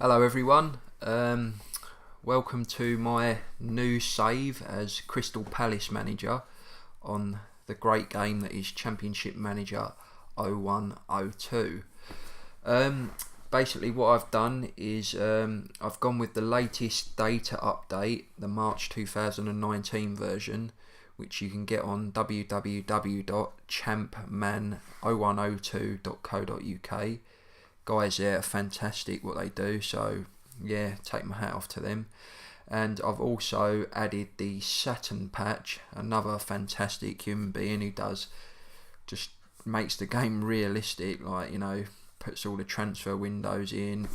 Hello everyone, welcome to my new save as Crystal Palace manager on the great game that is Championship Manager 0102. Basically what I've done is I've gone with the latest data update, the March 2019 version, which you can get on www.champman0102.co.uk. Guys there are fantastic what they do, so yeah, take my hat off to them. And I've also added the Saturn patch, another fantastic human being who just makes the game realistic, like, puts all the transfer windows in,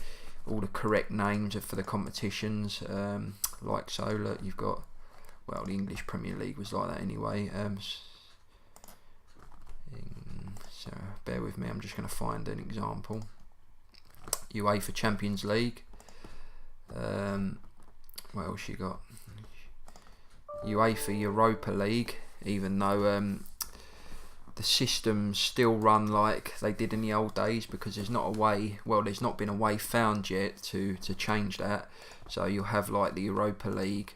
all the correct names for the competitions, like so. Look, you've got, well, the English Premier League was like that anyway. So bear with me, I'm just going to find an example. UEFA Champions League. What else you got? UEFA Europa League, even though the systems still run like they did in the old days, because there's not been a way found yet to change that. So you'll have like the Europa League,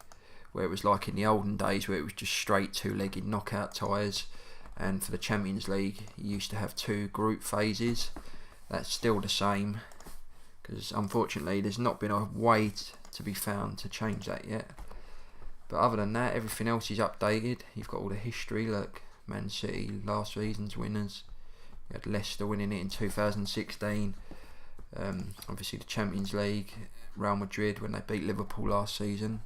where it was like in the olden days, where it was just straight two-legged knockout ties, and for the Champions League you used to have two group phases. That's still the same, because unfortunately there's not been a way to be found to change that yet. But other than that, everything else is updated. You've got all the history. Look, Man City last season's winners. You had Leicester winning it in 2016. Obviously the Champions League, Real Madrid when they beat Liverpool last season,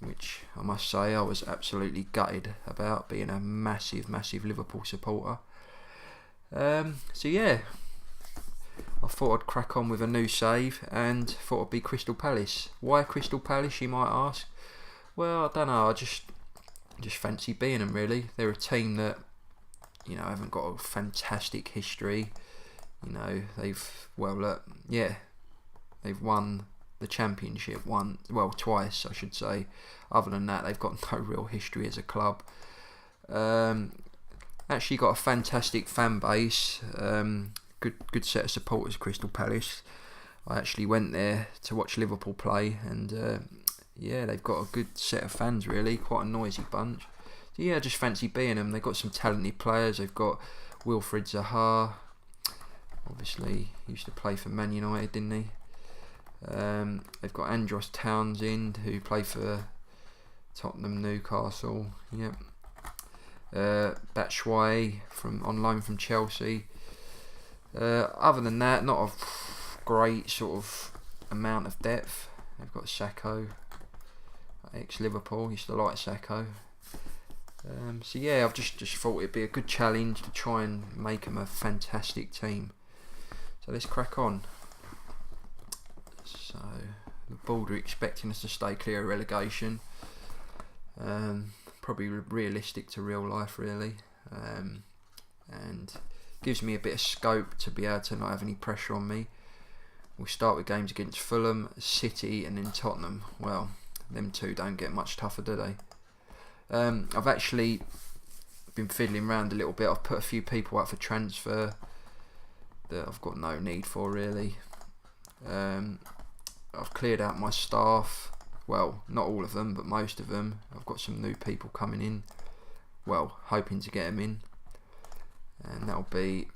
which I must say I was absolutely gutted about, being a massive Liverpool supporter. So yeah, I thought I'd crack on with a new save and thought it'd be Crystal Palace. Why Crystal Palace, you might ask? Well, I don't know, I just fancy being them, really. They're a team that, haven't got a fantastic history. They've won the championship twice, I should say. Other than that, they've got no real history as a club. Actually got a fantastic fan base. Good set of supporters, Crystal Palace. I actually went there to watch Liverpool play, and they've got a good set of fans, really, quite a noisy bunch. So yeah, I just fancy being them. They've got some talented players. They've got Wilfried Zaha, obviously he used to play for Man United, didn't he? They've got Andros Townsend, who played for Tottenham, Newcastle. Yep. Batshuayi on loan from Chelsea. Other than that, not a great sort of amount of depth. They've got Sacco, ex-Liverpool, used to like Sacco. So yeah, I've just thought it'd be a good challenge to try and make them a fantastic team. So let's crack on. So the board are expecting us to stay clear of relegation. Probably realistic to real life, really. And gives me a bit of scope to be able to not have any pressure on me. We'll start with games against Fulham, City and then Tottenham. Well, them two don't get much tougher, do they? I've actually been fiddling around a little bit. I've put a few people up for transfer that I've got no need for, really. I've cleared out my staff. Well, not all of them, but most of them. I've got some new people coming in. Well, hoping to get them in. And that'll be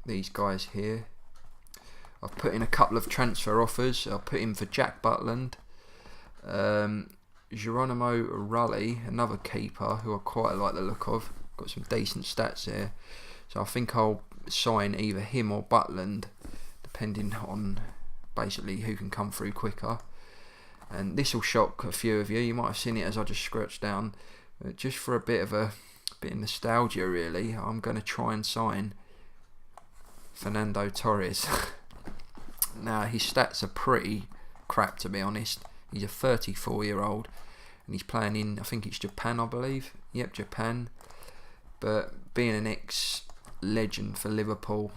these guys here. I've put in a couple of transfer offers. I'll put in for Jack Butland, Geronimo Rulli, another keeper who I quite like the look of. Got some decent stats there. So I think I'll sign either him or Butland, depending on basically who can come through quicker. And this will shock a few of you. You might have seen it as I just scratched down. Just for a bit of nostalgia, really, I'm going to try and sign Fernando Torres. Now, his stats are pretty crap, to be honest. He's a 34-year-old and he's playing in, I think it's Japan, I believe. Yep, Japan. But being an ex-legend for Liverpool,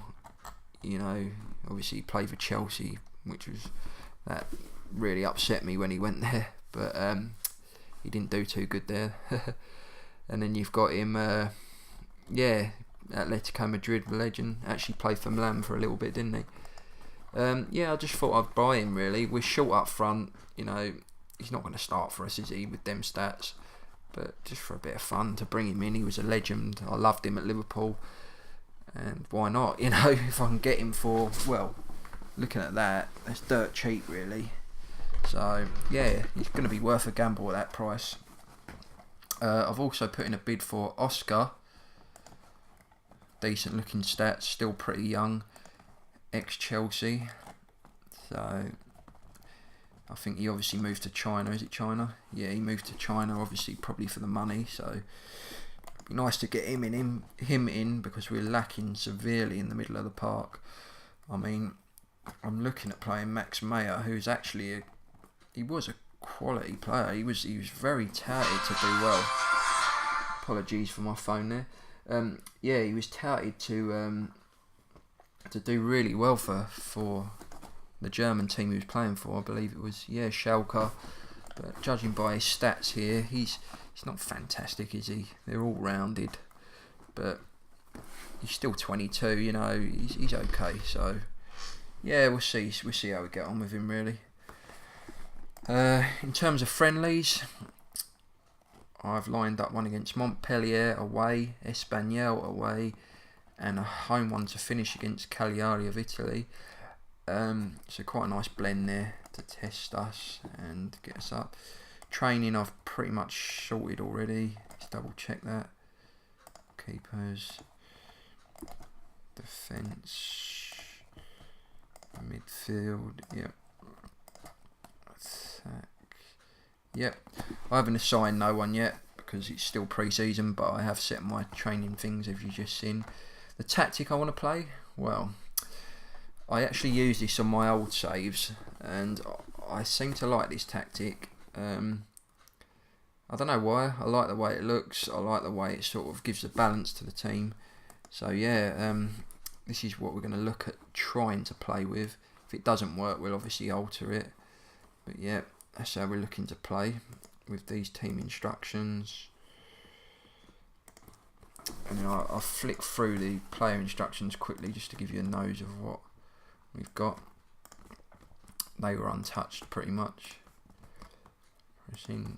obviously he played for Chelsea, that really upset me when he went there. But he didn't do too good there. And then you've got him, Atletico Madrid legend. Actually played for Milan for a little bit, didn't he? Yeah, I just thought I'd buy him really. We're short up front, you know, he's not going to start for us, is he, with them stats? But just for a bit of fun to bring him in. He was a legend. I loved him at Liverpool. And why not? You know, if I can get him for, well, looking at that, that's dirt cheap really. So, yeah, he's going to be worth a gamble at that price. I've also put in a bid for Oscar. Decent looking stats, still pretty young. Ex-Chelsea. So, I think he obviously moved to China. Is it China? Yeah, he moved to China, obviously, probably for the money. So, it'd be nice to get him in because we're lacking severely in the middle of the park. I mean, I'm looking at playing Max Meyer, who's actually he was a quality player. He was very touted to do well. Apologies for my phone there. Yeah, he was touted to do really well for the German team he was playing for. I believe it was Schalke. But judging by his stats here, he's not fantastic, is he? They're all rounded, but he's still 22. You know, he's okay. So yeah, we'll see how we get on with him really. In terms of friendlies, I've lined up one against Montpellier away, Espanyol away, and a home one to finish against Cagliari of Italy. So quite a nice blend there to test us and get us up. Training I've pretty much sorted already. Let's double check that. Keepers, defence, midfield, yep. Attack, yep. I haven't assigned no one yet because it's still pre-season, but I have set my training things as you've just seen. The tactic I want to play, well, I actually use this on my old saves and I seem to like this tactic. I don't know why. I like the way it looks. I like the way it sort of gives a balance to the team. So yeah, this is what we're going to look at trying to play with. If it doesn't work, we'll obviously alter it. But yeah, that's how we're looking to play with these team instructions. And then I'll flick through the player instructions quickly just to give you a nose of what we've got. They were untouched pretty much. Pressing.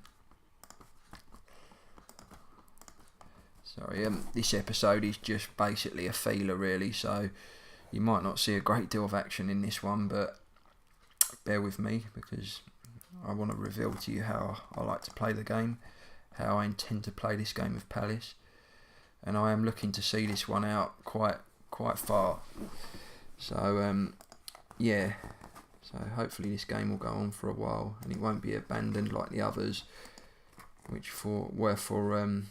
Sorry, this episode is just basically a feeler really, so you might not see a great deal of action in this one, but bear with me because I want to reveal to you how I like to play the game, how I intend to play this game with Palace, and I am looking to see this one out quite far. So yeah, so hopefully this game will go on for a while and it won't be abandoned like the others, which were for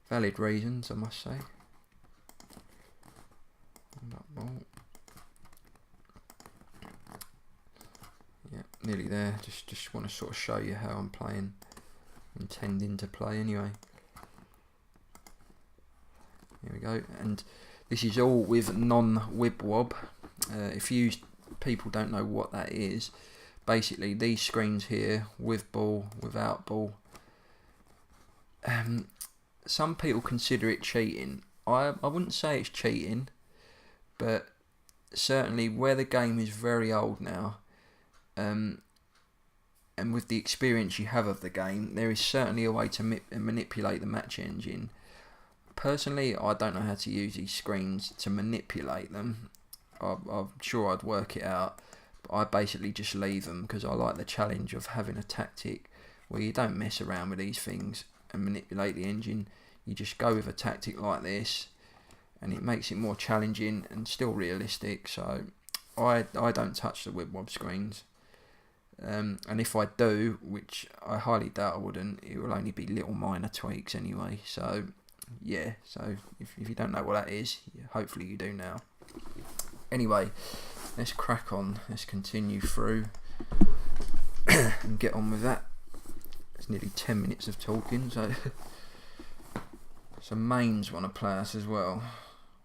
valid reasons, I must say. Yeah, nearly there. Just want to sort of show you how I'm playing, intending to play anyway. Here we go, and this is all with non-wib-wob. If people don't know what that is, basically these screens here, with ball, without ball. Some people consider it cheating. I wouldn't say it's cheating, but certainly where the game is very old now, and with the experience you have of the game, there is certainly a way to manipulate the match engine. Personally, I don't know how to use these screens to manipulate them. I'm sure I'd work it out, but I basically just leave them because I like the challenge of having a tactic where you don't mess around with these things and manipulate the engine. You just go with a tactic like this and it makes it more challenging and still realistic. So I don't touch the wib-wob screens, and if I do, which I highly doubt I wouldn't, it will only be little minor tweaks anyway. So yeah, so if you don't know what that is, hopefully you do now. Anyway, let's crack on, let's continue through and get on with that. It's nearly 10 minutes of talking, so Mainz want to play us as well.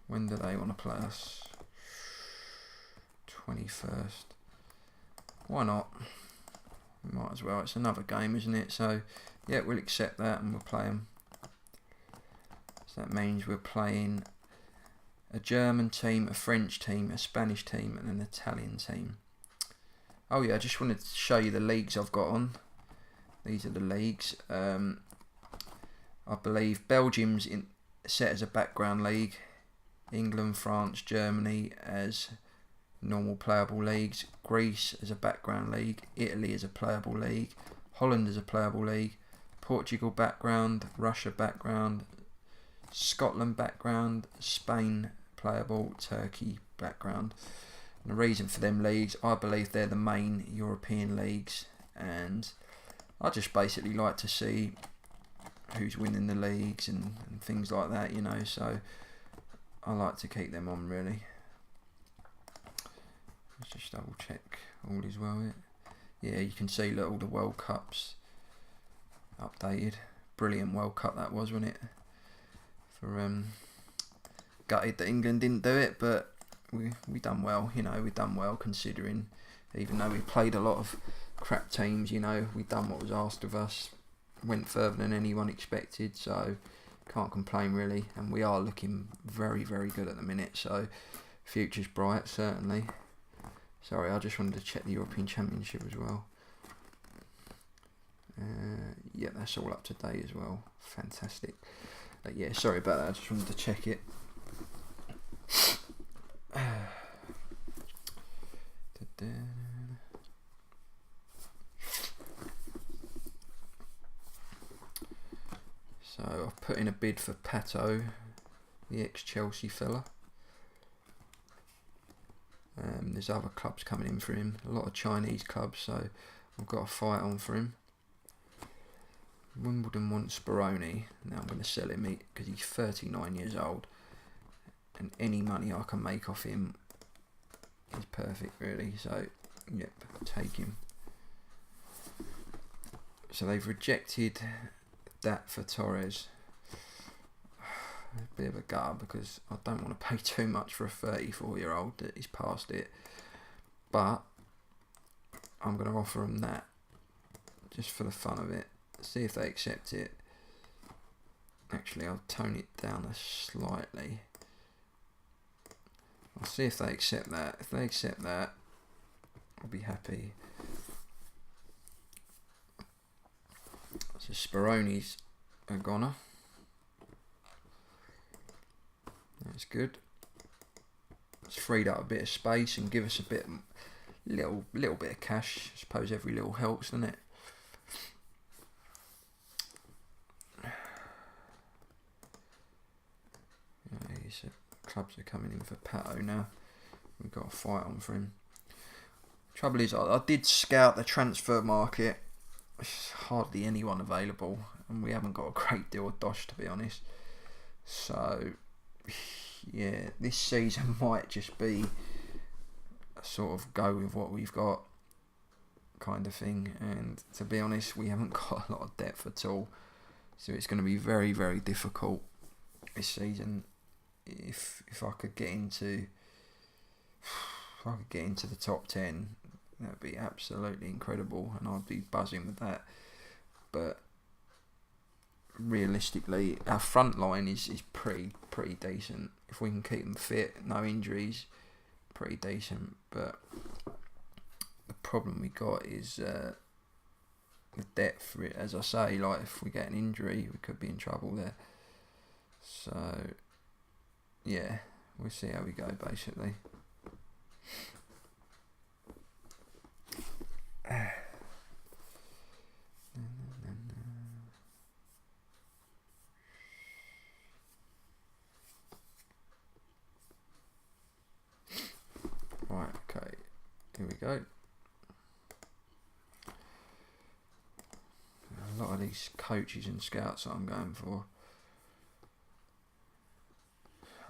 When do they want to play us? 21st. Why not? Might as well. It's another game, isn't it? So yeah, we'll accept that and we'll play them. So that means we're playing a German team, a French team, a Spanish team, and an Italian team. Oh yeah, I just wanted to show you the leagues I've got on. These are the leagues. I believe Belgium's set as a background league. England, France, Germany as normal playable leagues. Greece as a background league. Italy as a playable league. Holland as a playable league. Portugal background. Russia background. Scotland background. Spain playable. Turkey background. And the reason for them leagues, I believe they're the main European leagues, and I just basically like to see who's winning the leagues and things like that, you know, so I like to keep them on, really. Let's just double check all is well. Yeah, you can see, look, all the World Cups updated. Brilliant World Cup that was, wasn't it? For gutted that England didn't do it, but we done well, you know, we done well considering, even though we played a lot of crap teams, you know, we done what was asked of us, went further than anyone expected, so can't complain really, and we are looking very, very good at the minute, so future's bright, certainly. Sorry, I just wanted to check the European Championship as well. Yeah, that's all up to date as well, fantastic. Yeah, sorry about that, I just wanted to check it. So I've put in a bid for Pato, the ex-Chelsea fella. There's other clubs coming in for him, a lot of Chinese clubs, so I've got a fight on for him. Wimbledon wants Speroni. Now I'm going to sell him because he's 39 years old, and any money I can make off him is perfect, really. So, yep, take him. So they've rejected that for Torres. A bit of a gutter because I don't want to pay too much for a 34-year-old that is past it. But I'm going to offer him that just for the fun of it. See if they accept it. Actually, I'll tone it down slightly. I'll see if they accept that. If they accept that, I'll be happy. So Speroni's a goner. That's good. It's freed up a bit of space and give us a bit, little bit of cash. I suppose every little helps, doesn't it? So clubs are coming in for Pato now. We've got a fight on for him. Trouble is, I did scout the transfer market. There's hardly anyone available, and we haven't got a great deal of dosh, to be honest. So, yeah, this season might just be a sort of go with what we've got kind of thing. And to be honest, we haven't got a lot of depth at all. So it's going to be very, very difficult this season. If I could get into the top 10, that would be absolutely incredible, and I'd be buzzing with that. But realistically, our front line is pretty decent. If we can keep them fit, no injuries, pretty decent. But the problem we got is the depth. As I say, like if we get an injury, we could be in trouble there. So yeah, we'll see how we go, basically. Right, okay, here we go. A lot of these coaches and scouts that I'm going for,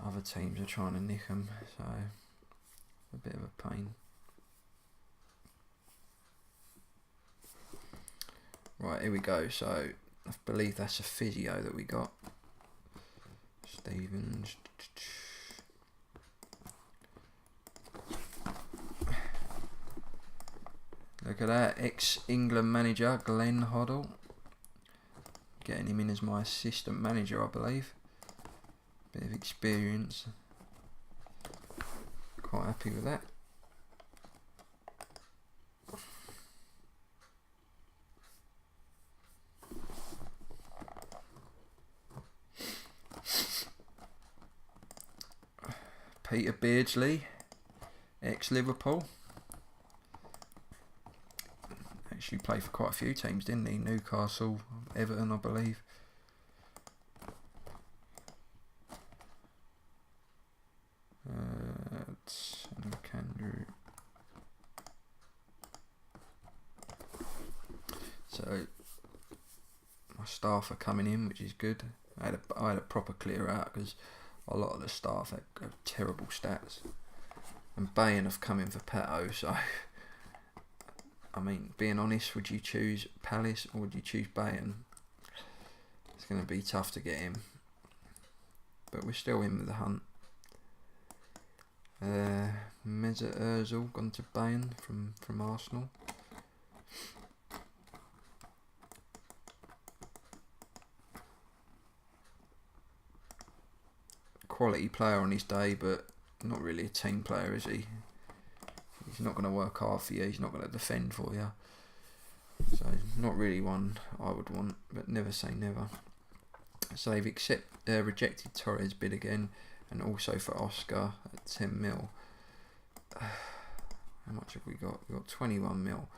other teams are trying to nick them, so a bit of a pain. Right, here we go. So I believe that's a physio that we got. Stevens. Look at that, ex-England manager Glenn Hoddle. Getting him in as my assistant manager, I believe. Bit of experience. quite happy with that. Peter Beardsley, ex-Liverpool. Actually played for quite a few teams, didn't he? Newcastle, Everton, I believe. So my staff are coming in, which is good. I had a proper clear out because a lot of the staff have terrible stats. And Bayern have come in for Pato, so I mean, being honest, would you choose Palace or would you choose Bayern? It's going to be tough to get him, but we're still in with the hunt. Mesut Ozil gone to Bayern from Arsenal. Quality player on his day, but not really a team player, is he? He's not going to work hard for you. He's not going to defend for you. So not really one I would want, but never say never. So they've rejected Torres' bid again, and also for Oscar at 10 mil. How much have we got? We've got 21 mil.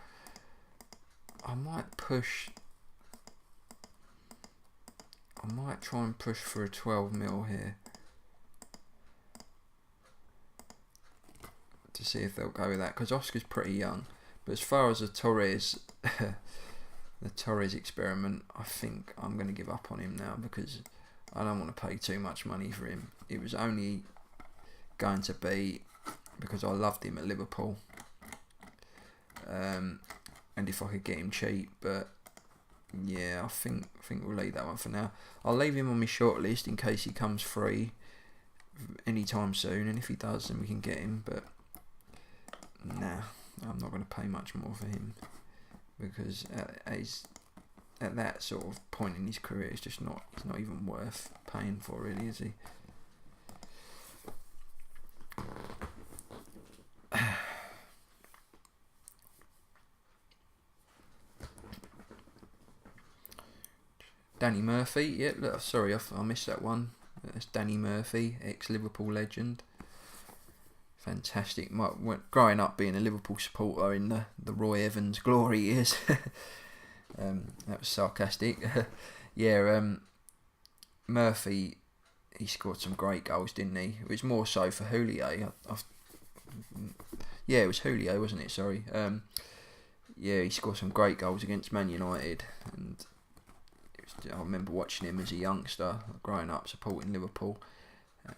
I might try and push for a 12 mil here, to see if they'll go with that, because Oscar's pretty young. But as far as the Torres experiment, I think I'm going to give up on him now, because I don't want to pay too much money for him. It was only going to be because I loved him at Liverpool, and if I could get him cheap. But yeah, I think we'll leave that one for now. I'll leave him on my short list in case he comes free anytime soon, and if he does, then we can get him. But nah, I'm not going to pay much more for him, because at that sort of point in his career, he's not even worth paying for, really, is he? Danny Murphy, yeah, look, sorry, I missed that one. That's Danny Murphy, ex-Liverpool legend. Fantastic. Growing up being a Liverpool supporter in the Roy Evans glory years. That was sarcastic. Yeah, Murphy, he scored some great goals, didn't he? It was more so for Julio. Yeah, it was Julio, wasn't it? Sorry. Yeah, he scored some great goals against Man United, and I remember watching him as a youngster, growing up supporting Liverpool,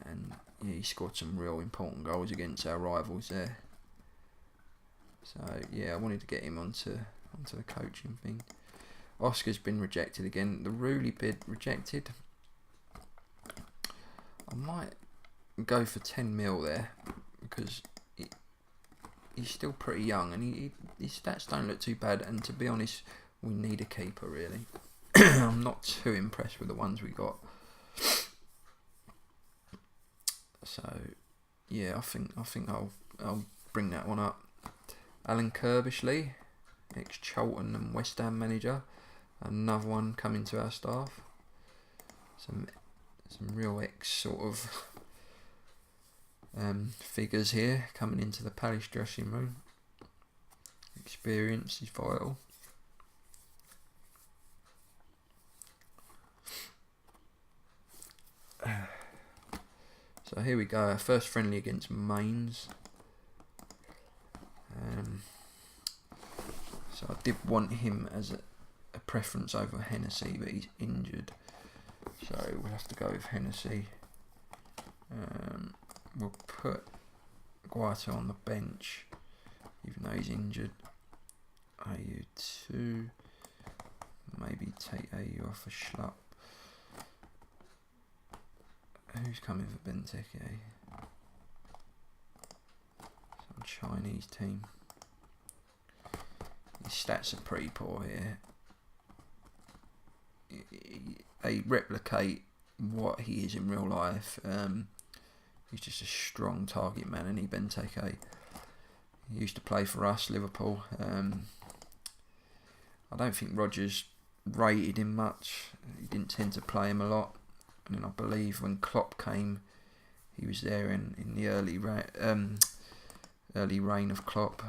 and yeah, he scored some real important goals against our rivals there. So yeah, I wanted to get him onto the coaching thing. Oscar's been rejected again. The Rooney bid rejected. I might go for 10 mil there, because he's still pretty young, and his stats don't look too bad. And to be honest, we need a keeper, really. I'm not too impressed with the ones we got. So yeah, I think I'll bring that one up. Alan Kirbishley, ex-Charlton and West Ham manager, another one coming to our staff. Some real ex sort of figures here coming into the Palace dressing room. Experience is vital. So here we go, our first friendly against Mainz. So I did want him as a preference over Hennessy, but he's injured, so we'll have to go with Hennessy. We'll put Guaita on the bench, even though he's injured. AU2, maybe take AU off a Schlupp. Who's coming for Benteke? Some Chinese team. His stats are pretty poor here. They replicate what he is in real life. He's just a strong target man, isn't he, Benteke? He used to play for us, Liverpool. I don't think Rodgers rated him much. He didn't tend to play him a lot. And then I believe when Klopp came, he was there in the early reign of Klopp,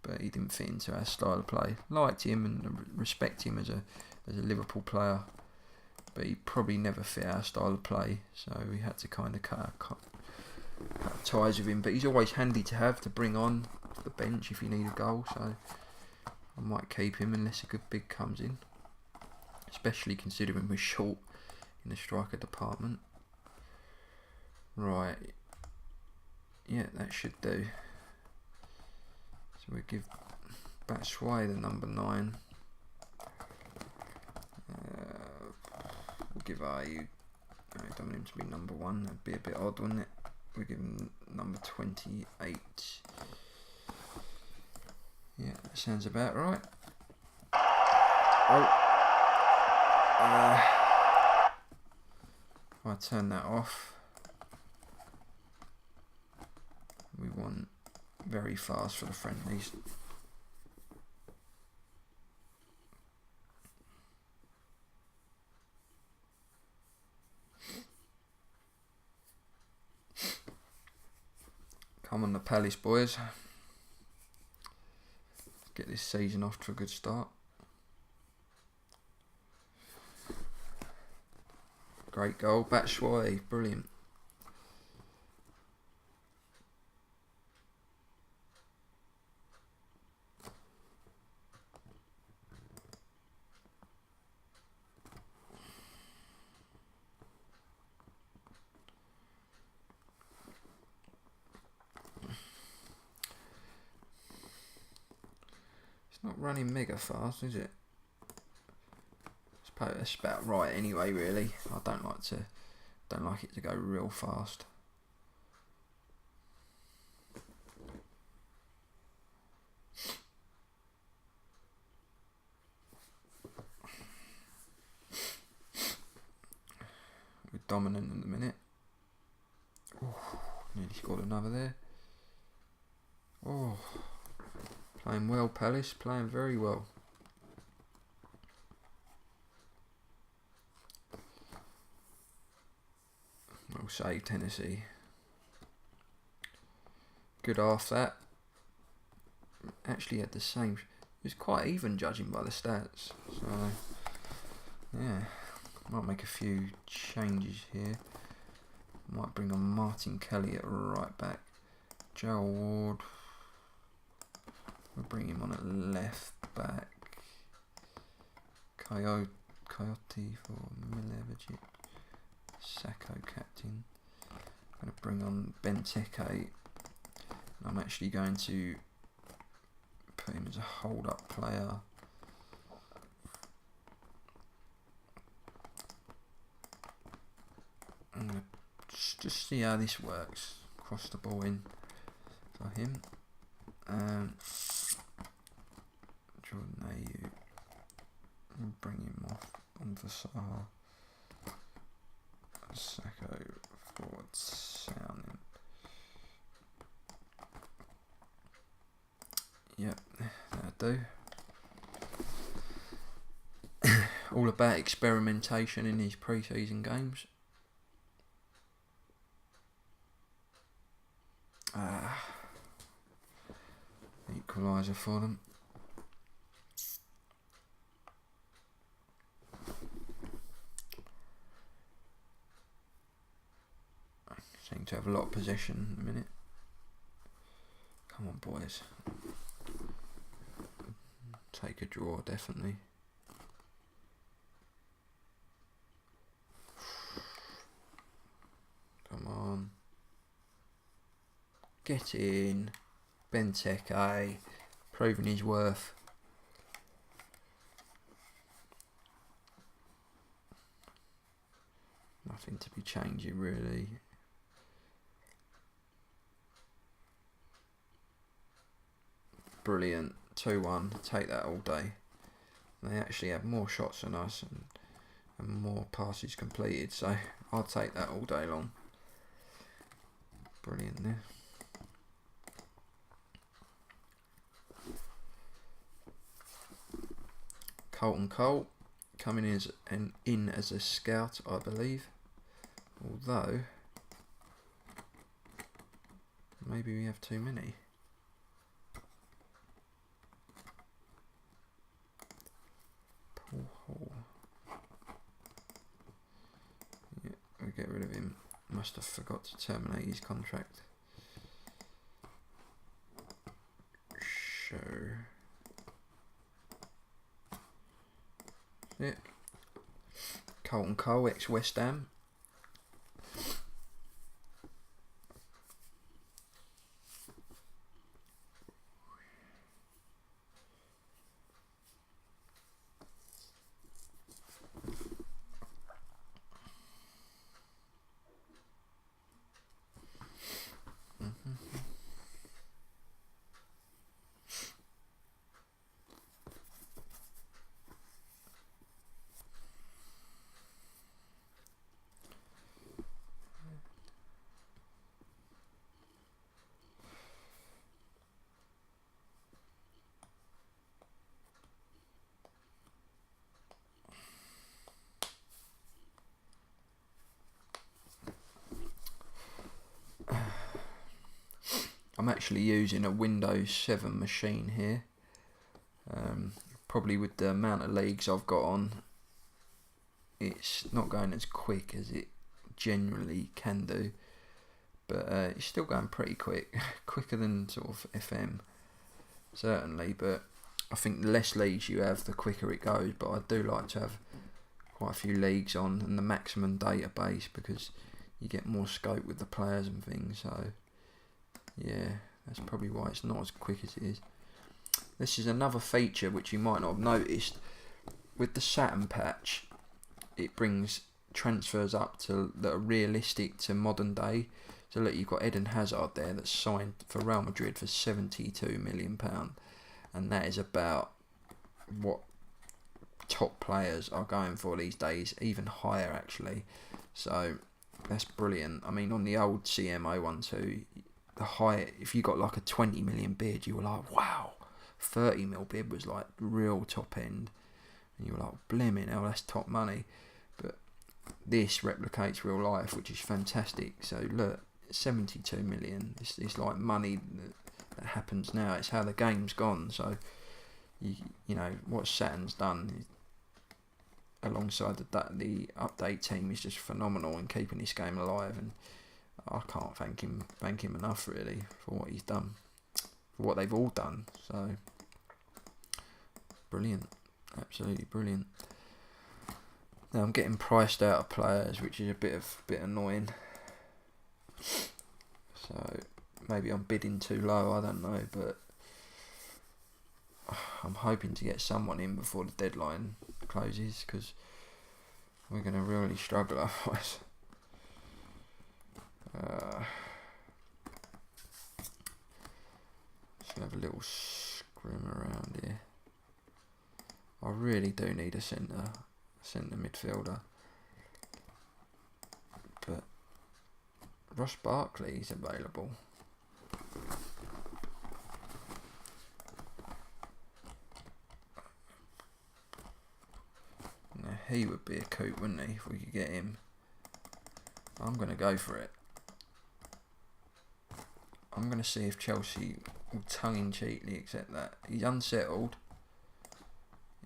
but he didn't fit into our style of play. Liked him and respect him as a Liverpool player, but he probably never fit our style of play, so we had to kind of cut ties with him. But he's always handy to have to bring on the bench if you need a goal, so I might keep him unless a good big comes in, especially considering we're short in the striker department. Right, yeah, that should do. So we'll give Batshuayi the number 9. We'll give Ayew. I don't want him to be number 1. That'd be a bit odd, wouldn't it? We'll give him number 28. Yeah, that sounds about right. Oh. If I turn that off, we want very fast for the friendlies. Come on, the Palace boys. Get this season off to a good start. Great goal, Batshuayi, brilliant. It's not running mega fast, is it? That's about right anyway, really. I don't like it to go real fast. We're dominant in the minute. Oh, nearly scored another there. Oh, playing well, Palace, playing very well. Well saved, Tennessee. Good half that. Actually had the same. It was quite even judging by the stats. So, yeah. Might make a few changes here. Might bring on Martin Kelly at right back. Joe Ward. We'll bring him on at left back. Coyote for Milevic. Sacco captain. I'm going to bring on Benteke. I'm actually going to put him as a hold-up player. I'm going to just see how this works. Cross the ball in for him. Jordan Ayew. Bring him off on for Saha. Sacco forward sounding. Yep, that'll do. All about experimentation in these pre-season games. Equaliser for them. Seem to have a lot of possession in a minute. Come on, boys. Take a draw, definitely. Come on. Get in. Benteke. Proving his worth. Nothing to be changing, really. Brilliant. 2-1. Take that all day. They actually have more shots than us and more passes completed, so I'll take that all day long. Brilliant there. Colton Cole coming in as a scout, I believe. Although maybe we have too many. Paul Hall. Yeah, we'll get rid of him. Must have forgot to terminate his contract. Show. Yeah. Colton Cole, ex-West Ham. I'm actually using a Windows 7 machine here. Probably with the amount of leagues I've got on, it's not going as quick as it generally can do, but it's still going pretty quick, quicker than sort of FM, certainly. But I think the less leagues you have, the quicker it goes. But I do like to have quite a few leagues on and the maximum database, because you get more scope with the players and things. So yeah, that's probably why it's not as quick as it is. This is another feature which you might not have noticed. With the Saturn patch, it brings transfers up to that are realistic to modern day. So look, you've got Eden Hazard there that's signed for Real Madrid for £72 million, and that is about what top players are going for these days, even higher actually. So that's brilliant. I mean, on the old CM012, the high, if you got like a 20 million bid, you were like, wow. 30 mil bid was like real top end, and you were like, blimmin' hell, that's top money. But this replicates real life, which is fantastic. So look, 72 million, it's like money that happens now. It's how the game's gone. So you know what Saturn's done alongside the update team is just phenomenal in keeping this game alive, and I can't thank him enough really for what he's done, for what they've all done. So brilliant, absolutely brilliant. Now I'm getting priced out of players, which is a bit annoying. So maybe I'm bidding too low, I don't know, but I'm hoping to get someone in before the deadline closes, because we're going to really struggle otherwise. Just have a little scrim around here. I really do need a centre midfielder, but Ross Barkley is available. Now he would be a coup, wouldn't he, if we could get him? I'm going to go for it. I'm going to see if Chelsea will tongue-in-cheekly accept that. He's unsettled.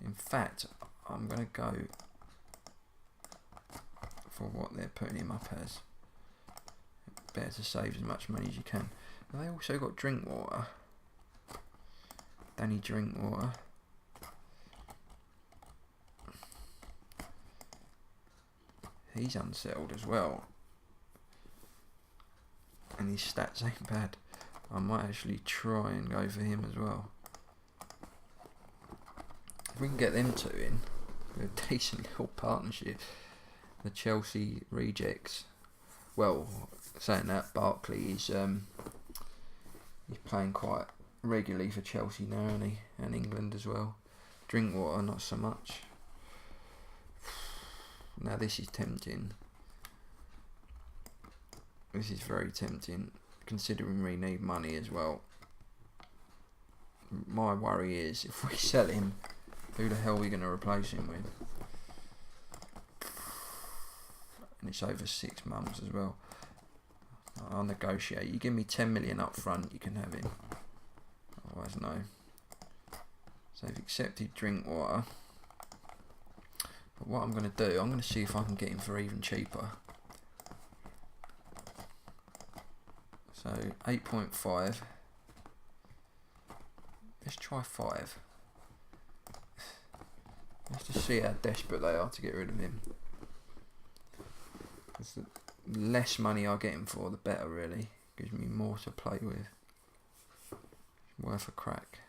In fact, I'm going to go for what they're putting him up as. Better to save as much money as you can. Have they also got Drinkwater? Danny Drinkwater. He's unsettled as well, and his stats ain't bad. I might actually try and go for him as well. If we can get them two in, we're a decent little partnership. The Chelsea rejects. Well, saying that, Barkley is he's playing quite regularly for Chelsea now, isn't he? And England as well. Drinkwater, not so much. Now this is tempting. This is very tempting. considering we need money as well. My worry is if we sell him, who the hell are we going to replace him with? And it's over 6 months as well. I'll negotiate. You give me 10 million up front, you can have him. Otherwise, no. So they've accepted Drinkwater. But what I'm going to do, I'm going to see if I can get him for even cheaper. So 8.5. Let's try 5. Let's just see how desperate they are to get rid of him. Because the less money I get him for, the better, really. Gives me more to play with. Worth a crack.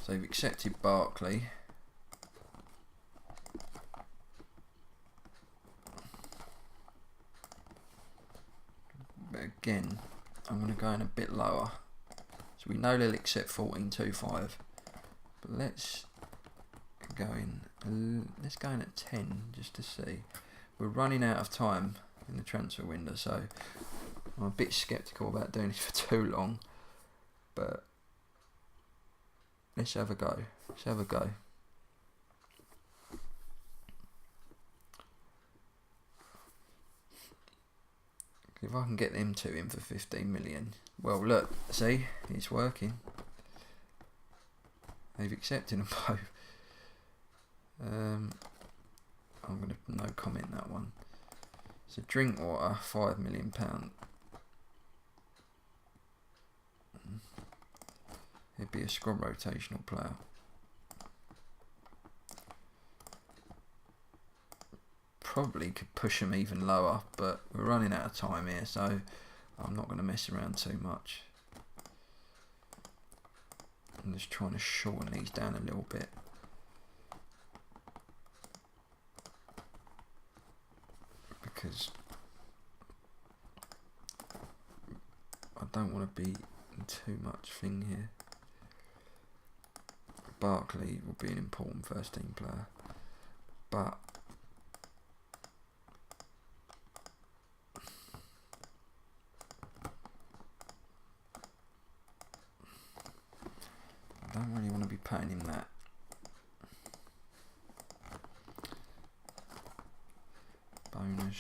So they've accepted Barkley. But again, I'm going to go in a bit lower. So we know they'll accept 14.25. But let's go in. Let's go in at 10 just to see. We're running out of time in the transfer window, so I'm a bit sceptical about doing this for too long. But let's have a go. Let's have a go. If I can get them two in for 15 million. Well, look, see, it's working. They've accepted them both. I'm going to no comment that one. So Drinkwater, £5 million. He'd be a squad rotational player. Probably could push him even lower, but we're running out of time here, so I'm not going to mess around too much. I'm just trying to shorten these down a little bit. Because I don't want to be in too much thing here. Barkley will be an important first team player, but I don't really want to be paying him that. Bonus.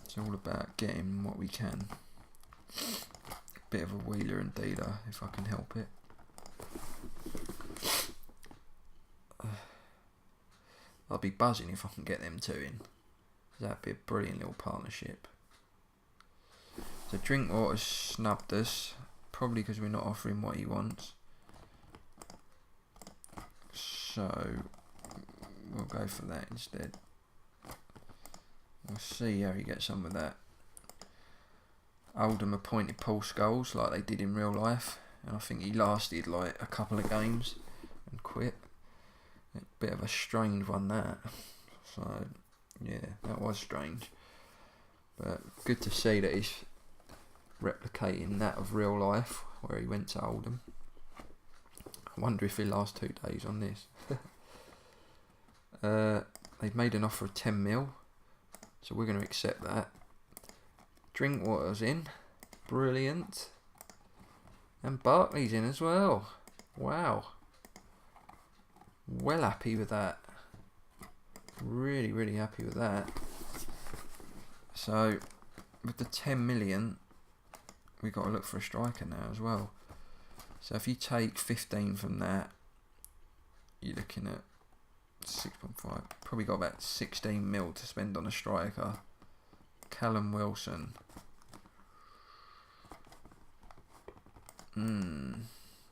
It's all about getting what we can. Bit of a wheeler and dealer if I can help it. I'll be buzzing if I can get them two in. That'd be a brilliant little partnership. So Drinkwater snubbed us, probably because we're not offering what he wants. So we'll go for that instead. We'll see how he gets on with that. Oldham appointed Paul Scholes like they did in real life, and I think he lasted like a couple of games and quit. A bit of a strange one that. So yeah, that was strange. But good to see that he's replicating that of real life where he went to Oldham. I wonder if he lasts 2 days on this. They've made an offer of 10 mil, so we're going to accept that. Drinkwater's in, brilliant, and Barkley's in as well. Wow, well happy with that. Really happy with that. So with the 10 million, we've got to look for a striker now as well. So if you take 15 from that, you're looking at 6.5. Probably got about 16 mil to spend on a striker. Callum Wilson.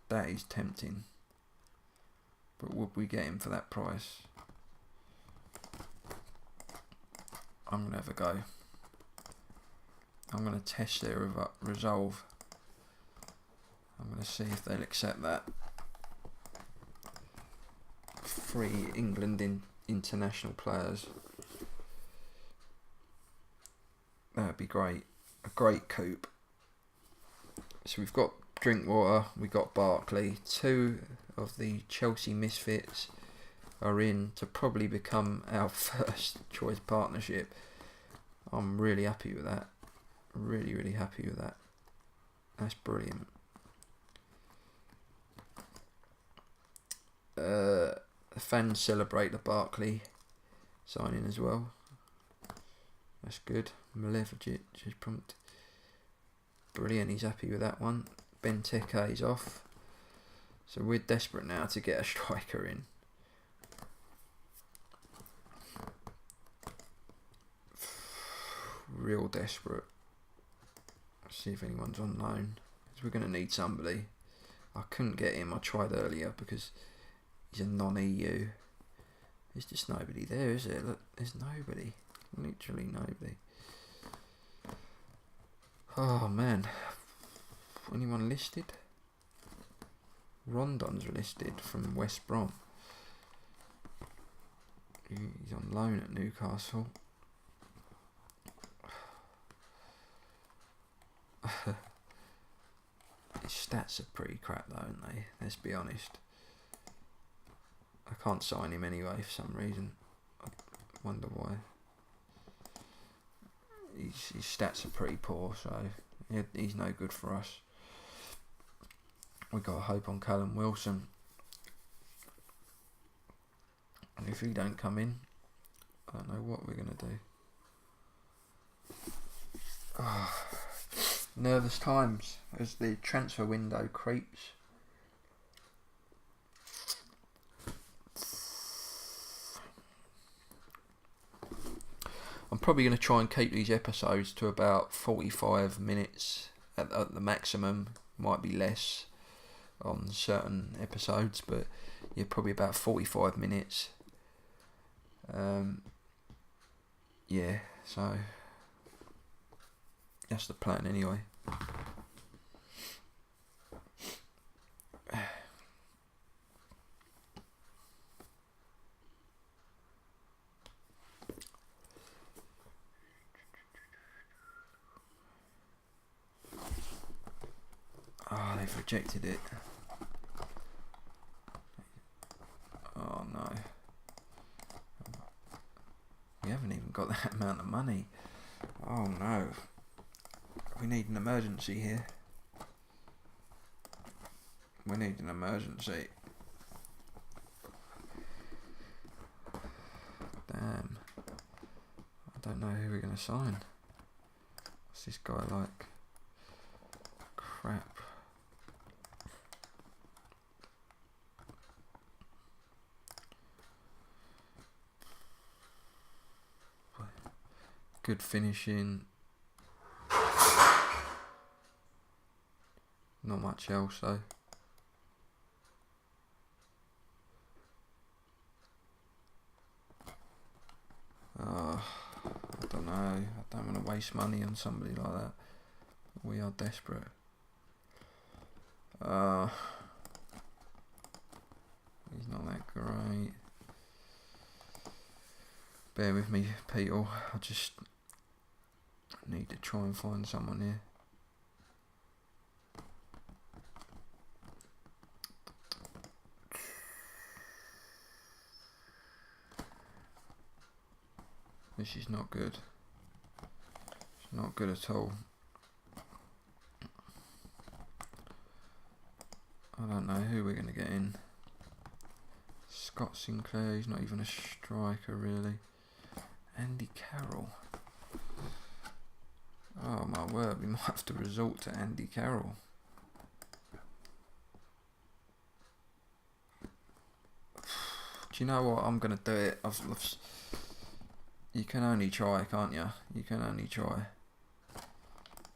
That is tempting. But would we get him for that price? I'm going to have a go. I'm going to test their resolve. I'm going to see if they'll accept that. 3 England international players. That would be great. A great coup. So we've got Drinkwater, we got Barkley. 2 of the Chelsea misfits are in to probably become our first choice partnership. I'm really happy with that. Really, really happy with that. That's brilliant. The fans celebrate the Barkley signing as well. That's good. Malevojic is prompt. Brilliant, he's happy with that one. Benteke is off. So we're desperate now to get a striker in. Real desperate. Let's see if anyone's on loan. Because we're going to need somebody. I couldn't get him. I tried earlier because he's a non-EU. There's just nobody there, is there? Look, there's nobody. Literally nobody. Oh man. Anyone listed? Rondon's listed from West Brom. He's on loan at Newcastle. His stats are pretty crap though, aren't they? Let's be honest. I can't sign him anyway for some reason. I wonder why. His stats are pretty poor, so he's no good for us. We got to hope on Callum Wilson. And if he don't come in, I don't know what we're going to do. Oh, nervous times as the transfer window creeps. I'm probably going to try and keep these episodes to about 45 minutes at the maximum. Might be less on certain episodes, but yeah, probably about 45 minutes. Yeah, so that's the plan anyway. Oh, they've rejected it. Oh no. We haven't even got that amount of money. Oh no. We need an emergency here. We need an emergency. Damn. I don't know who we're going to sign. What's this guy like? Crap. Good finishing. Not much else though. I don't know. I don't want to waste money on somebody like that. We are desperate. He's not that great. Bear with me, Peter. I just need to try and find someone here. This is not good. It's not good at all. I don't know who we're going to get in. Scott Sinclair, he's not even a striker really. Andy Carroll. Oh my word, we might have to resort to Andy Carroll. Do you know what? I'm going to do it. You can only try, can't you? You can only try.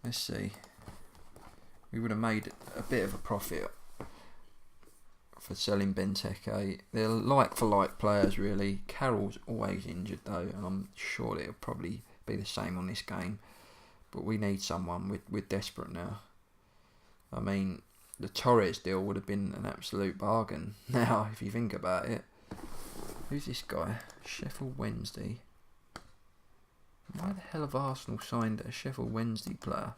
Let's see. We would have made a bit of a profit for selling Benteke. They're like for like players really. Carroll's always injured though, and I'm sure it'll probably be the same on this game. But we need someone. We're desperate now. I mean, the Torres deal would have been an absolute bargain. Now, if you think about it. Who's this guy? Sheffield Wednesday. Why the hell have Arsenal signed a Sheffield Wednesday player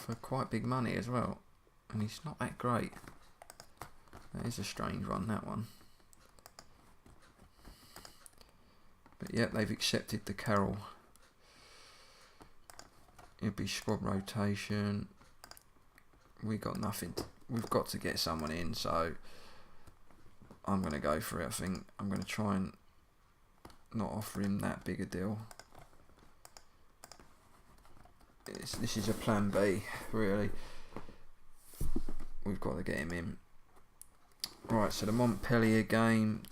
for quite big money as well, and he's not that great. That is a strange one, that one. But yeah, they've accepted the Carroll. It'll be squad rotation. We got nothing. We've got to get someone in, so I'm going to go for it. I think I'm going to try and not offer him that big a deal. This is a plan B, really. We've got to get him in. Right, so the Montpellier game,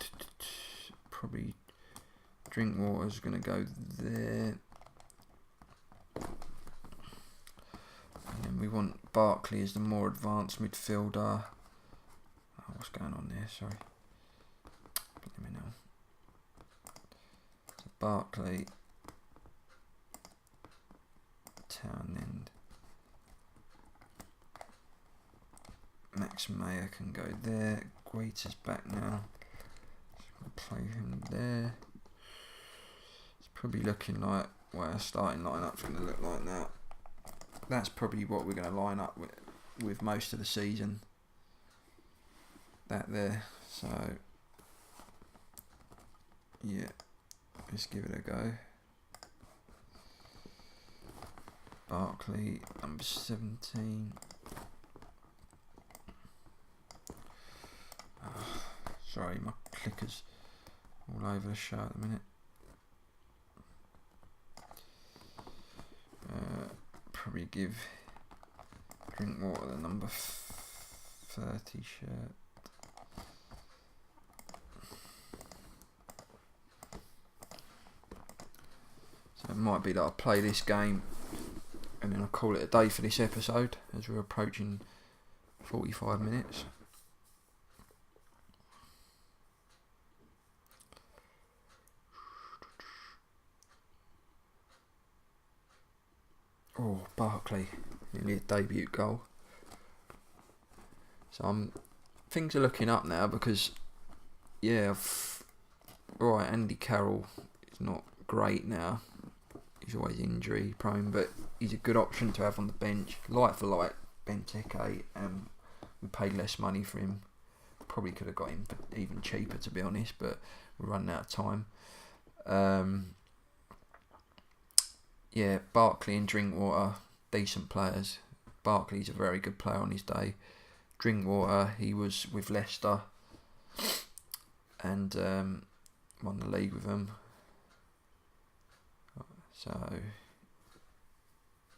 probably Drinkwater's going to go there. And then we want Barkley as the more advanced midfielder. Oh, what's going on there? Sorry. Let me know. So Barkley, Townend, Max Mayer can go there. Guaita's back now. So we'll play him there. It's probably looking like what our starting lineup's going to look like now. That's probably what we're going to line up with most of the season. That there. So yeah, let's give it a go. Barkley, number 17. Oh, sorry, my clicker's all over the show at the minute. Probably give Drinkwater the number 30 shirt. So it might be that I play this game and then I'll call it a day for this episode as we're approaching 45 minutes. Oh, Barkley, nearly a debut goal. So things are looking up now because, yeah, right, Andy Carroll is not great now. He's always injury prone, but he's a good option to have on the bench. Light for light, Benteke, and we paid less money for him. Probably could have got him for even cheaper, to be honest, but we're running out of time. Yeah, Barkley and Drinkwater, decent players. Barkley's a very good player on his day. Drinkwater, he was with Leicester and won the league with them. So,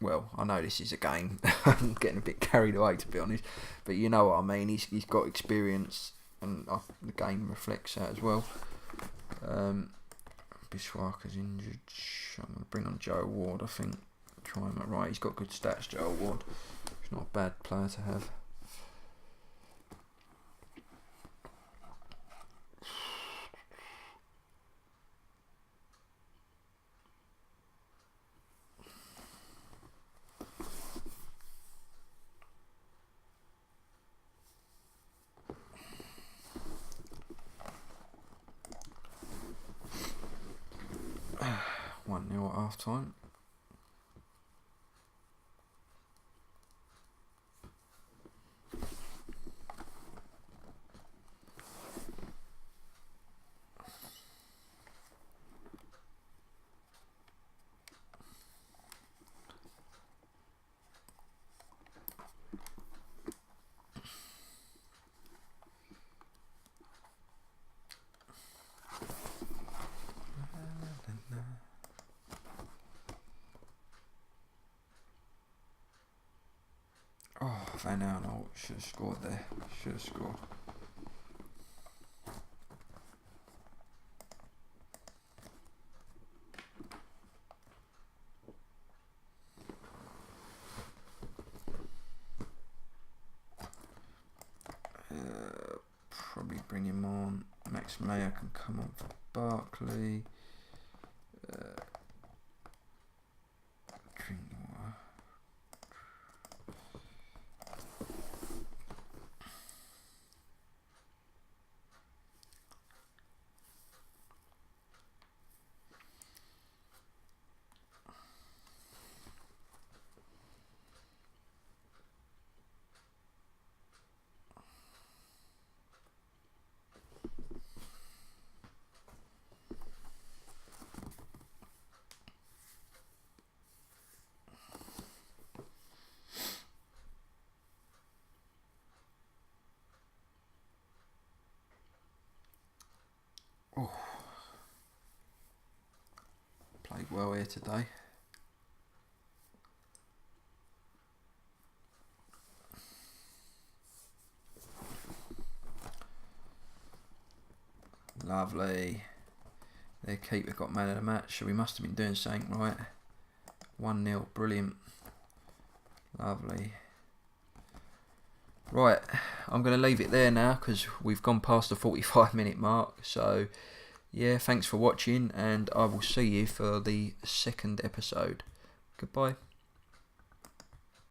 well, I know this is a game. I'm getting a bit carried away, to be honest. But you know what I mean. He's got experience, and the game reflects that as well. Biswaka's injured. I'm going to bring on Joe Ward, I think. Try him out right. He's got good stats, Joe Ward. He's not a bad player to have. At half time. Oh, Van Aanholt should have scored there. Should have scored. Probably bring him on. Max Mayer can come on for Barkley. well here today. Lovely. Their keeper got man of the match, so we must have been doing something right. 1-0, brilliant. Lovely. Right, I'm going to leave it there now because we've gone past the 45-minute mark. So, yeah, thanks for watching, and I will see you for the second episode. Goodbye.